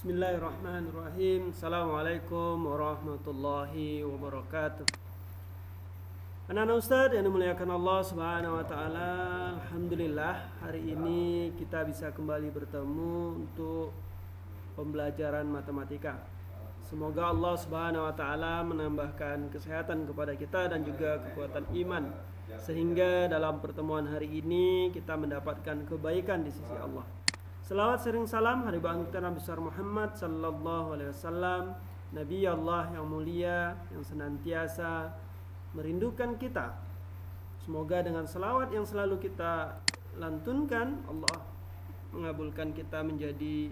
Bismillahirrahmanirrahim. Assalamualaikum warahmatullahi wabarakatuh. Anak-anak Ustadz yang dimuliakan Allah Subhanahu wa taala, alhamdulillah hari ini kita bisa kembali bertemu untuk pembelajaran matematika. Semoga Allah Subhanahu wa taala menambahkan kesehatan kepada kita dan juga kekuatan iman sehingga dalam pertemuan hari ini kita mendapatkan kebaikan di sisi Allah. Selawat sering salam hari kita Nabi besar Muhammad sallallahu alaihi wasallam, Nabi Allah yang mulia yang senantiasa merindukan kita. Semoga dengan selawat yang selalu kita lantunkan, Allah mengabulkan kita menjadi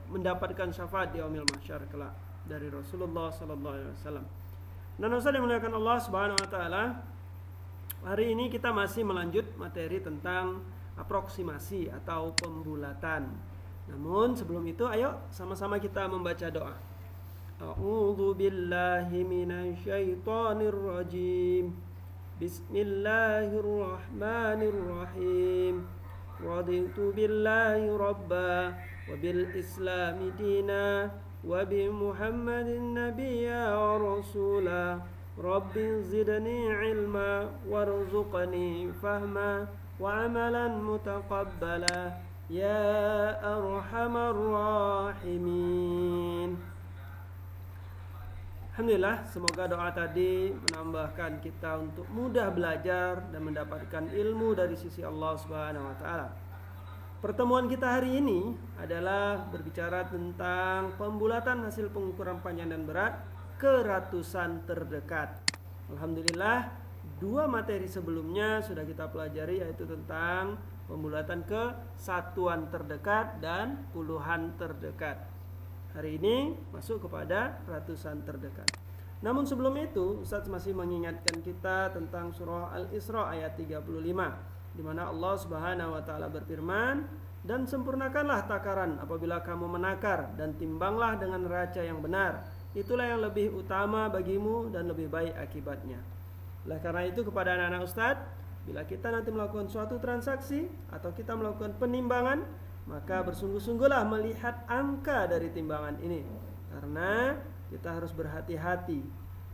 mendapatkan syafaat di yaumil mahsyar kelak dari Rasulullah sallallahu alaihi wasallam. Dan Ustaz yang dimuliakan Allah Subhanahu wa taala, hari ini kita masih melanjut materi tentang aproksimasi atau pembulatan. Namun sebelum itu ayo sama-sama kita membaca doa. A'udzu billahi minasyaitonir rajim. Bismillahirrahmanirrahim. Raditu billahi rabba wa bil islami dina wa bi Muhammadin nabiyya wa rasula. Rabbi zidni ilma warzuqni fahma wa amalan mutaqabbala ya arhamar rahimin. Alhamdulillah, semoga doa tadi menambahkan kita untuk mudah belajar dan mendapatkan ilmu dari sisi Allah Subhanahu wa taala. Pertemuan kita hari ini adalah berbicara tentang pembulatan hasil pengukuran panjang dan berat ke ratusan terdekat. Alhamdulillah, dua materi sebelumnya sudah kita pelajari, yaitu tentang pembulatan ke satuan terdekat dan puluhan terdekat. Hari ini masuk kepada ratusan terdekat. Namun sebelum itu, Ustaz masih mengingatkan kita tentang surah Al-Isra ayat 35, di mana Allah Subhanahu wa taala berfirman, "Dan sempurnakanlah takaran apabila kamu menakar, dan timbanglah dengan neraca yang benar. Itulah yang lebih utama bagimu dan lebih baik akibatnya." Oleh karena itu kepada anak-anak Ustadz, bila kita nanti melakukan suatu transaksi atau kita melakukan penimbangan, maka bersungguh-sungguhlah melihat angka dari timbangan ini, karena kita harus berhati-hati.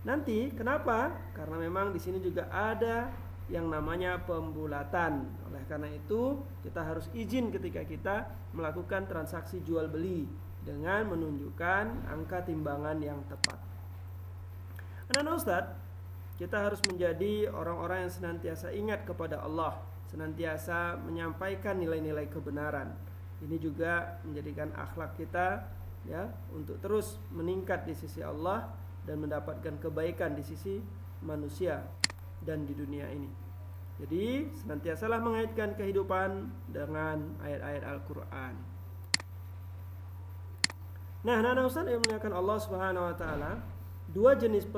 Nanti kenapa? Karena memang di sini juga ada yang namanya pembulatan. Oleh karena itu kita harus izin ketika kita melakukan transaksi jual beli dengan menunjukkan angka timbangan yang tepat. Anak-anak Ustadz, kita harus menjadi orang-orang yang senantiasa ingat kepada Allah, senantiasa menyampaikan nilai-nilai kebenaran. Ini juga menjadikan akhlak kita ya untuk terus meningkat di sisi Allah dan mendapatkan kebaikan di sisi manusia dan di dunia ini. Jadi senantiasalah mengaitkan kehidupan dengan ayat-ayat Al-Qur'an. Nah, anak-anak Ustaz yang memuliakan Allah Subhanahu wa taala, dua jenis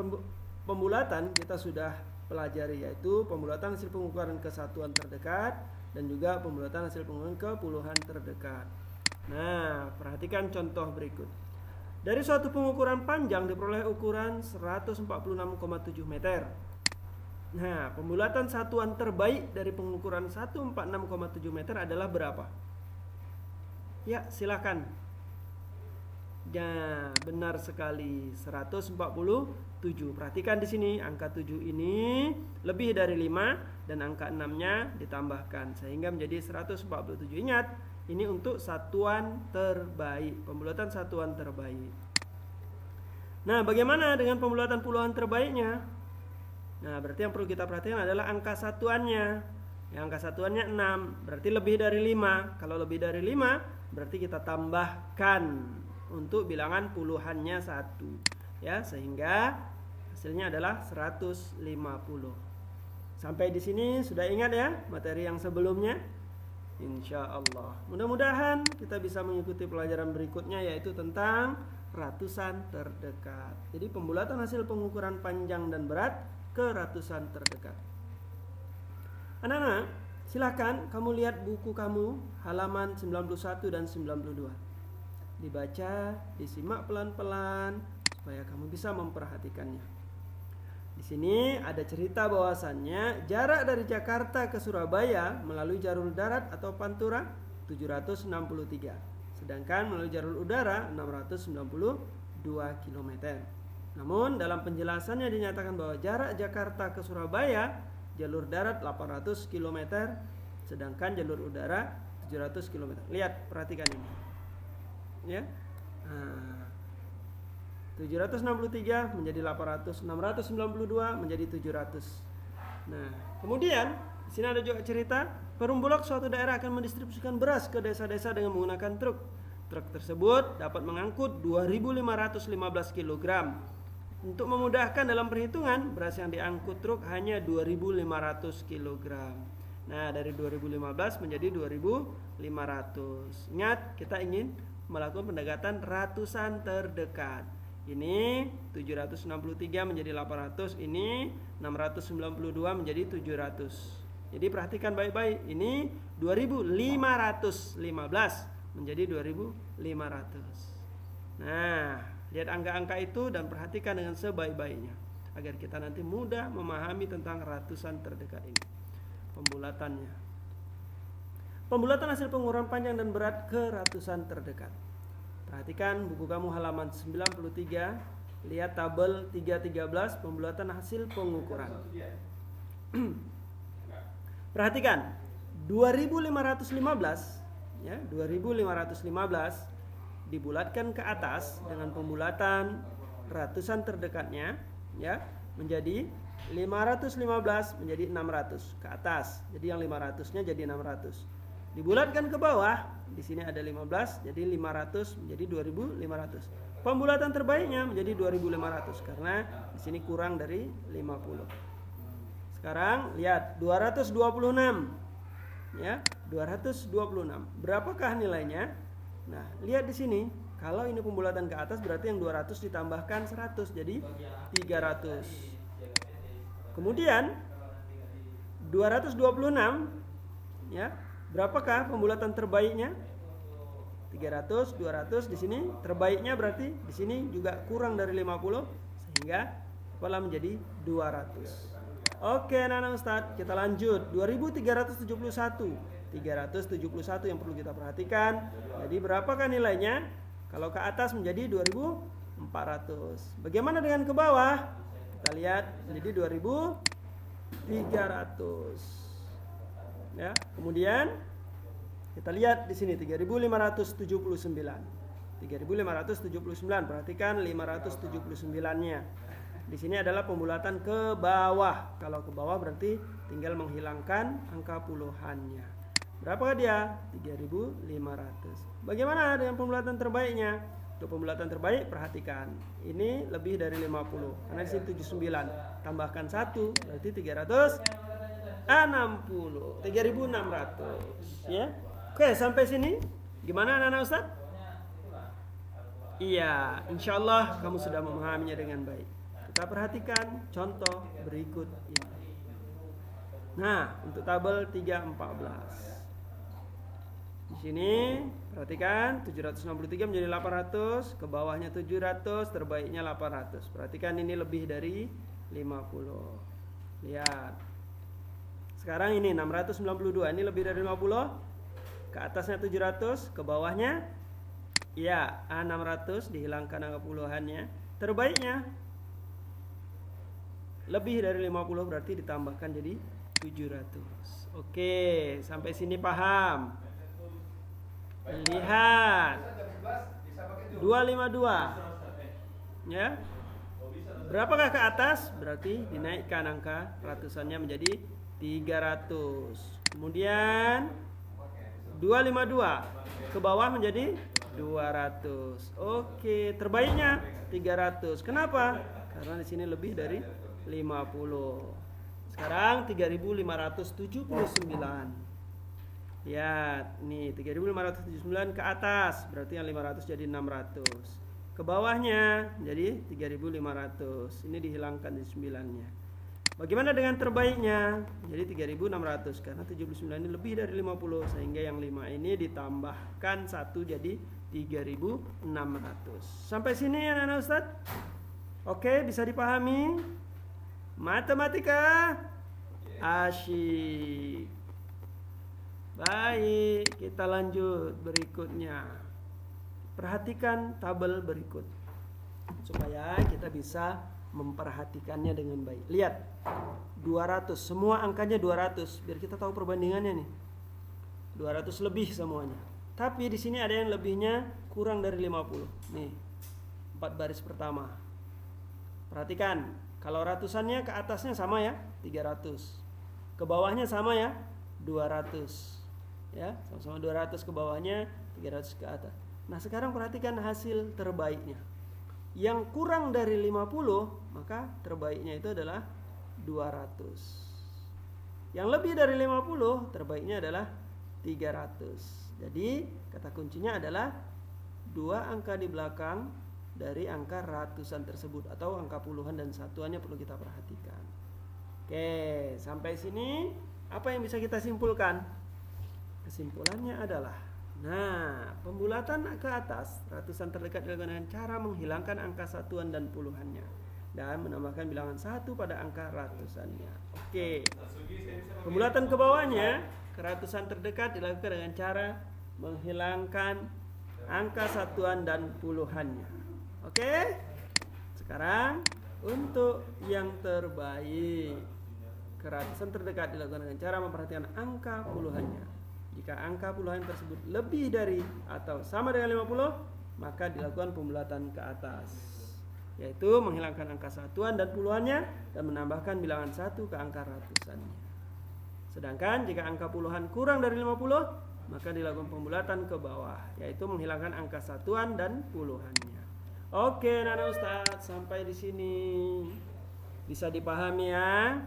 pembulatan kita sudah pelajari, yaitu pembulatan hasil pengukuran ke satuan terdekat dan juga pembulatan hasil pengukuran ke puluhan terdekat. Nah, perhatikan contoh berikut. Dari suatu pengukuran panjang diperoleh ukuran 146,7 meter. Nah, pembulatan satuan terbaik dari pengukuran 146,7 meter adalah berapa? Ya, silakan. Ya, benar sekali, 147. Perhatikan di sini angka 7 ini lebih dari 5 dan angka 6-nya ditambahkan sehingga menjadi 147. Ingat, ini untuk satuan terbaik, pembulatan satuan terbaik. Nah, bagaimana dengan pembulatan puluhan terbaiknya? Nah, berarti yang perlu kita perhatikan adalah angka satuannya. Yang angka satuannya 6, berarti lebih dari 5. Kalau lebih dari 5, berarti kita tambahkan untuk bilangan puluhannya 1. Ya, sehingga hasilnya adalah 150. Sampai di sini sudah ingat ya materi yang sebelumnya? Insya Allah. Mudah-mudahan kita bisa mengikuti pelajaran berikutnya, yaitu tentang ratusan terdekat. Jadi pembulatan hasil pengukuran panjang dan berat ke ratusan terdekat. Anak-anak, silakan kamu lihat buku kamu halaman 91 dan 92. Dibaca, disimak pelan-pelan supaya kamu bisa memperhatikannya. Di sini ada cerita bahwasannya jarak dari Jakarta ke Surabaya melalui jalur darat atau pantura 763. sedangkan melalui jalur udara 692 km. Namun dalam penjelasannya dinyatakan bahwa jarak Jakarta ke Surabaya jalur darat 800 km, sedangkan jalur udara 700 km. Lihat, perhatikan ini. Ya. 763 menjadi 800, 692 menjadi 700. Nah, kemudian di sini ada juga cerita Perumbulok suatu daerah akan mendistribusikan beras ke desa-desa dengan menggunakan truk. Truk tersebut dapat mengangkut 2.515 kg. Untuk memudahkan dalam perhitungan, beras yang diangkut truk hanya 2.500 kg. Nah, dari 2015 menjadi 2.500. Ingat, kita ingin melakukan pendekatan ratusan terdekat. Ini 763 menjadi 800, ini 692 menjadi 700. Jadi perhatikan baik-baik, ini 2515 menjadi 2500. Nah, lihat angka-angka itu dan perhatikan dengan sebaik-baiknya agar kita nanti mudah memahami tentang ratusan terdekat ini. Pembulatan hasil pengukuran panjang dan berat ke ratusan terdekat. Perhatikan buku kamu halaman 93, lihat tabel 313 pembulatan hasil pengukuran. Perhatikan 2515 ya, 2515 dibulatkan ke atas dengan pembulatan ratusan terdekatnya ya, menjadi 515 menjadi 600 ke atas. Jadi yang 500-nya jadi 600. Dibulatkan ke bawah, di sini ada 15, jadi 500 menjadi 2.500. Pembulatan terbaiknya menjadi 2.500 karena di sini kurang dari 50. Sekarang lihat 226. Ya, 226. Berapakah nilainya? Nah, lihat di sini. Kalau ini pembulatan ke atas berarti yang 200 ditambahkan 100 jadi 300. Kemudian 226 ya. Berapakah pembulatan terbaiknya? 300, 200 di sini terbaiknya berarti di sini juga kurang dari 50 sehingga pola menjadi 200. Oke, anak-anak Ustadz, kita lanjut. 2371. 371 yang perlu kita perhatikan. Jadi berapakah nilainya? Kalau ke atas menjadi 2400. Bagaimana dengan ke bawah? Kita lihat menjadi 2300. Ya, kemudian kita lihat di sini 3579. 3579, perhatikan 579-nya. Di sini adalah pembulatan ke bawah. Kalau ke bawah berarti tinggal menghilangkan angka puluhannya. Berapakah dia? 3500. Bagaimana dengan pembulatan terbaiknya? Untuk pembulatan terbaik perhatikan. Ini lebih dari 50. Karena di sini 79. Tambahkan 1 berarti 360. 3600 ya. Oke, sampai sini gimana anak-anak Ustaz? Iya, insyaallah kamu sudah memahaminya dengan baik. Kita perhatikan contoh berikut ini. Nah, untuk tabel 314. Di sini perhatikan 763 menjadi 800, ke bawahnya 700, terbaiknya 800. Perhatikan ini lebih dari 50. Lihat. Sekarang ini 692, ini lebih dari 50. Ke atasnya 700, ke bawahnya ya 600, dihilangkan angka puluhannya. Terbaiknya lebih dari 50 berarti ditambahkan jadi 700. Oke, sampai sini paham? Lihat 252 ya. Berapakah ke atas? Berarti dinaikkan angka ratusannya menjadi 300. Kemudian 252 ke bawah menjadi 200. Oke, terbaiknya 300. Kenapa? Karena di sini lebih dari 50. Sekarang 3579. Lihat, nih 3579 ke atas, berarti yang 500 jadi 600. Ke bawahnya jadi 3500. Ini dihilangkan di 9-nya. Bagaimana dengan terbaiknya? Jadi 3600 karena 79 ini lebih dari 50 sehingga yang 5 ini ditambahkan 1 jadi 3600. Sampai sini ya anak-anak Ustaz? Oke, bisa dipahami? Matematika asyik. Baik, kita lanjut berikutnya. Perhatikan tabel berikut supaya kita bisa memperhatikannya dengan baik. Lihat, 200, semua angkanya 200, biar kita tahu perbandingannya nih. 200 lebih semuanya. Tapi di sini ada yang lebihnya kurang dari 50. Nih, 4 baris pertama. Perhatikan, kalau ratusannya ke atasnya sama ya, 300. Ke bawahnya sama ya, 200. Ya, sama-sama 200 ke bawahnya, 300 ke atas. Nah, sekarang perhatikan hasil terbaiknya. Yang kurang dari 50, maka terbaiknya itu adalah 200. Yang lebih dari 50, terbaiknya adalah 300. Jadi, kata kuncinya adalah 2 angka di belakang dari angka ratusan tersebut, atau angka puluhan dan satuannya perlu kita perhatikan. Oke, sampai sini apa yang bisa kita simpulkan? Kesimpulannya adalah, nah, pembulatan ke atas ratusan terdekat dilakukan dengan cara menghilangkan angka satuan dan puluhannya dan menambahkan bilangan 1 pada angka ratusannya. Oke. Pembulatan ke bawahnya ke ratusan terdekat dilakukan dengan cara menghilangkan angka satuan dan puluhannya. Oke. Sekarang untuk yang terbaik, ke ratusan terdekat dilakukan dengan cara memperhatikan angka puluhannya. Jika angka puluhan tersebut lebih dari atau sama dengan 50, maka dilakukan pembulatan ke atas, yaitu menghilangkan angka satuan dan puluhannya dan menambahkan bilangan 1 ke angka ratusannya. Sedangkan jika angka puluhan kurang dari 50, maka dilakukan pembulatan ke bawah, yaitu menghilangkan angka satuan dan puluhannya. Oke, Nana Ustadz, sampai di sini bisa dipahami ya?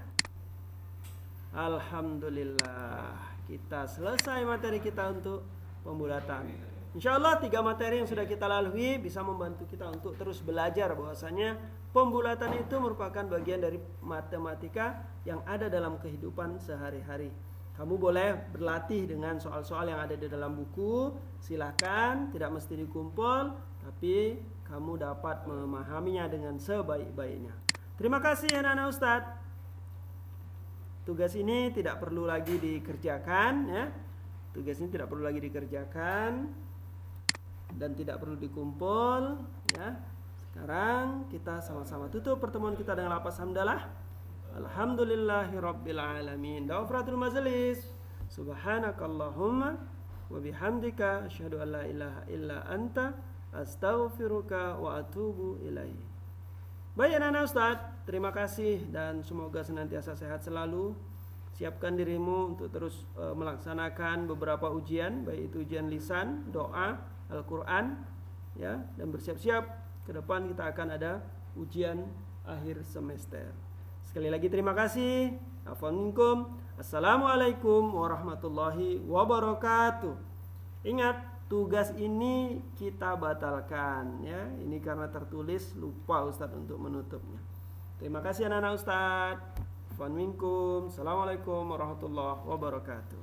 Alhamdulillah, kita selesai materi kita untuk pembulatan. Insya Allah 3 materi yang sudah kita lalui bisa membantu kita untuk terus belajar bahwasanya pembulatan itu merupakan bagian dari matematika yang ada dalam kehidupan sehari-hari. Kamu boleh berlatih dengan soal-soal yang ada di dalam buku, silakan, tidak mesti dikumpul, tapi kamu dapat memahaminya dengan sebaik-baiknya. Terima kasih ya Nana Ustadz. Tugas ini tidak perlu lagi dikerjakan ya. Tugas ini tidak perlu lagi dikerjakan dan tidak perlu dikumpul ya. Sekarang kita sama-sama tutup pertemuan kita dengan lafaz hamdalah. Alhamdulillahirabbil alamin. Dawfratul majalis. Subhanakallahumma wa bihamdika asyhadu an la ilaha illa anta astaghfiruka wa atubu ilaik. Baik anak-anak Ustadz, terima kasih dan semoga senantiasa sehat selalu. Siapkan dirimu untuk terus melaksanakan beberapa ujian, baik itu ujian lisan, doa, Al-Quran ya, dan bersiap-siap ke depan kita akan ada ujian akhir semester. Sekali lagi terima kasih. Afwan minkum. Assalamualaikum warahmatullahi wabarakatuh. Ingat, tugas ini kita batalkan ya. Ini karena tertulis, lupa Ustadz untuk menutupnya. Terima kasih anak-anak Ustadz. Afwan minkum. Assalamualaikum warahmatullahi wabarakatuh.